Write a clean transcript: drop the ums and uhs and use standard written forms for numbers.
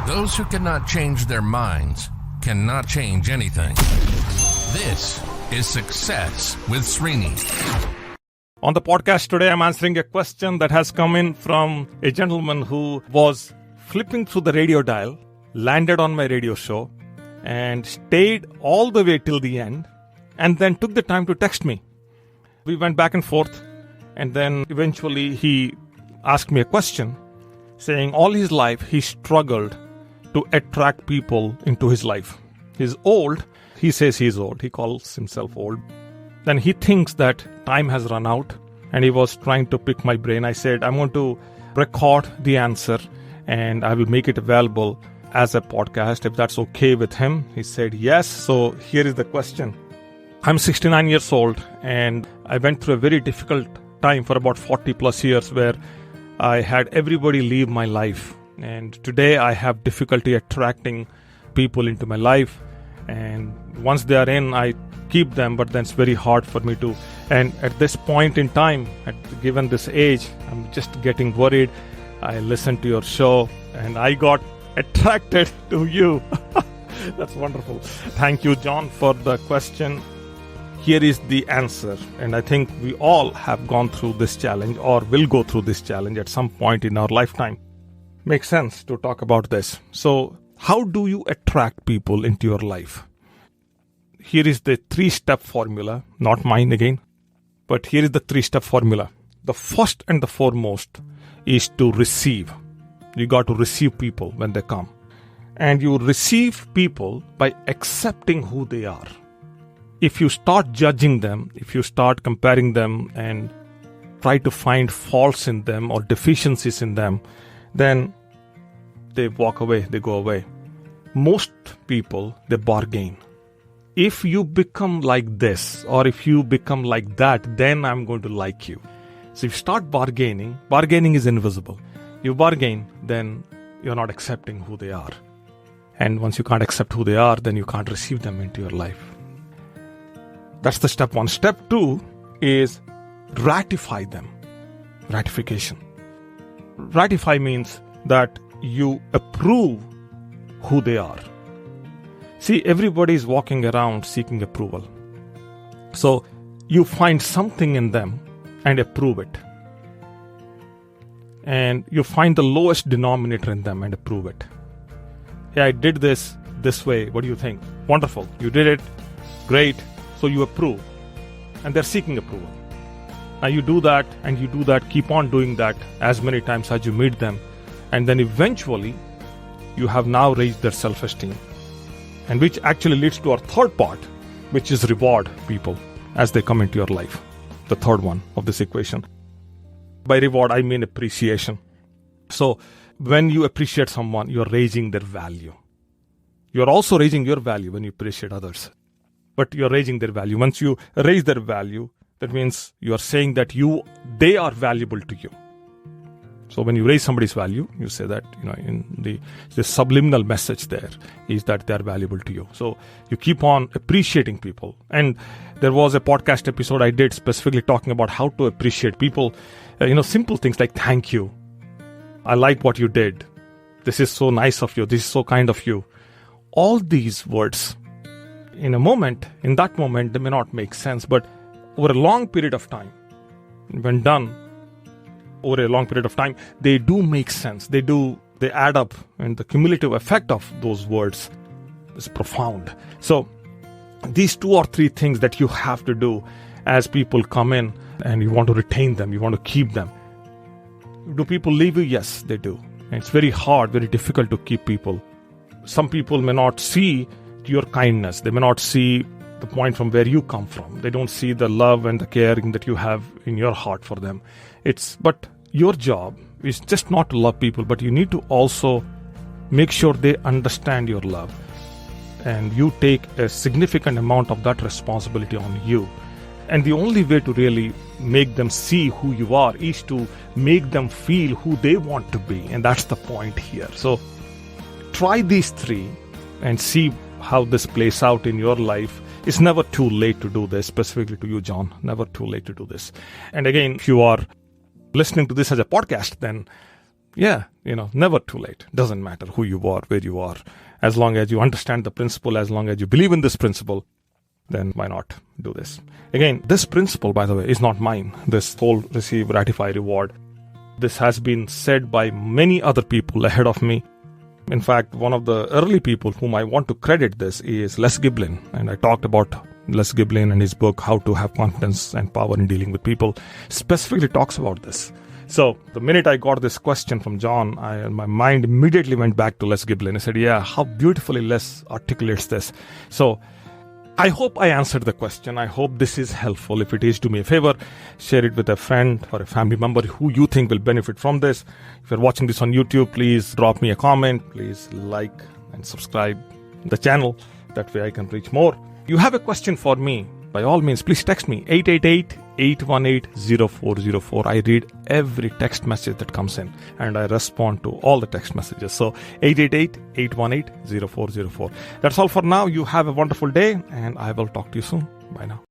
Those who cannot change their minds cannot change anything. This is Success with Srini. On the podcast today, I'm answering a question that has come in from a gentleman who was flipping through the radio dial, landed on my radio show, and stayed all the way till the end, and then took the time to text me. We went back and forth, and then eventually he asked me a question, saying all his life he struggled to attract people into his life. He's old. He says he's old. He calls himself old. Then he thinks that time has run out, and he was trying to pick my brain. I said, I'm going to record the answer, and I will make it available as a podcast, if that's okay with him. He said yes. So here is the question. I'm 69 years old, and I went through a very difficult time for about 40 plus years where I had everybody leave my life. And today I have difficulty attracting people into my life. And once they are in, I keep them, but then it's very hard for me to. And at this point in time, given this age, I'm just getting worried. I listened to your show and I got attracted to you. That's wonderful. Thank you, John, for the question. Here is the answer. And I think we all have gone through this challenge or will go through this challenge at some point in our lifetime. Makes sense to talk about this. So how do you attract people into your life? Here is the 3-step formula, not mine again, but here is the 3-step formula. The first and the foremost is to receive. You got to receive people when they come. And you receive people by accepting who they are. If you start judging them, if you start comparing them and try to find faults in them or deficiencies in them, then they walk away, they go away. Most people, they bargain. If you become like this or if you become like that, then I'm going to like you. So if you start bargaining is invisible. You bargain, then you're not accepting who they are. And once you can't accept who they are, then you can't receive them into your life. That's the step 1. Step 2 is ratify them. Ratification. Ratify means that you approve who they are. See, everybody is walking around seeking approval. So you find something in them and approve it. And you find the lowest denominator in them and approve it. Hey, I did this way. What do you think? Wonderful. You did it. Great. So you approve. And they're seeking approval. Now you do that and you do that. Keep on doing that as many times as you meet them. And then eventually, you have now raised their self-esteem. And which actually leads to our third part, which is reward people as they come into your life. The third one of this equation. By reward, I mean appreciation. So when you appreciate someone, you're raising their value. You're also raising your value when you appreciate others. But you're raising their value. Once you raise their value, that means you are saying that they are valuable to you. So when you raise somebody's value, you say that, in the subliminal message there is that they are valuable to you. So you keep on appreciating people. And there was a podcast episode I did specifically talking about how to appreciate people. Simple things like thank you. I like what you did. This is so nice of you. This is so kind of you. All these words, in that moment, they may not make sense. But over a long period of time, when done, over a long period of time, they do make sense. They add up, and the cumulative effect of those words is profound. So these 2 or 3 things that you have to do as people come in and you want to retain them, you want to keep them. Do people leave you? Yes, they do. And it's very hard, very difficult to keep people. Some people may not see your kindness. They may not see the point from where you come from. They don't see the love and the caring that you have in your heart for them. But your job is just not to love people, but you need to also make sure they understand your love. And you take a significant amount of that responsibility on you. And the only way to really make them see who you are is to make them feel who they want to be. And that's the point here. So try these 3 and see how this plays out in your life. It's never too late to do this, specifically to you, John. Never too late to do this. And again, if you are listening to this as a podcast, then never too late. Doesn't matter who you are, where you are. As long as you understand the principle, as long as you believe in this principle, then why not do this? Again, this principle, by the way, is not mine. This whole receive, ratify, reward. This has been said by many other people ahead of me. In fact, one of the early people whom I want to credit this is Les Giblin. And I talked about Les Giblin and his book, How to Have Confidence and Power in Dealing with People, specifically talks about this. So the minute I got this question from John, my mind immediately went back to Les Giblin. I said, yeah, how beautifully Les articulates this. So I hope I answered the question. I hope this is helpful. If it is, do me a favor, share it with a friend or a family member who you think will benefit from this. If you're watching this on YouTube, please drop me a comment. Please like and subscribe the channel. That way I can reach more. You have a question for me, by all means, please text me 888-818-0404. I read every text message that comes in and I respond to all the text messages. So 888-818-0404. That's all for now. You have a wonderful day and I will talk to you soon. Bye now.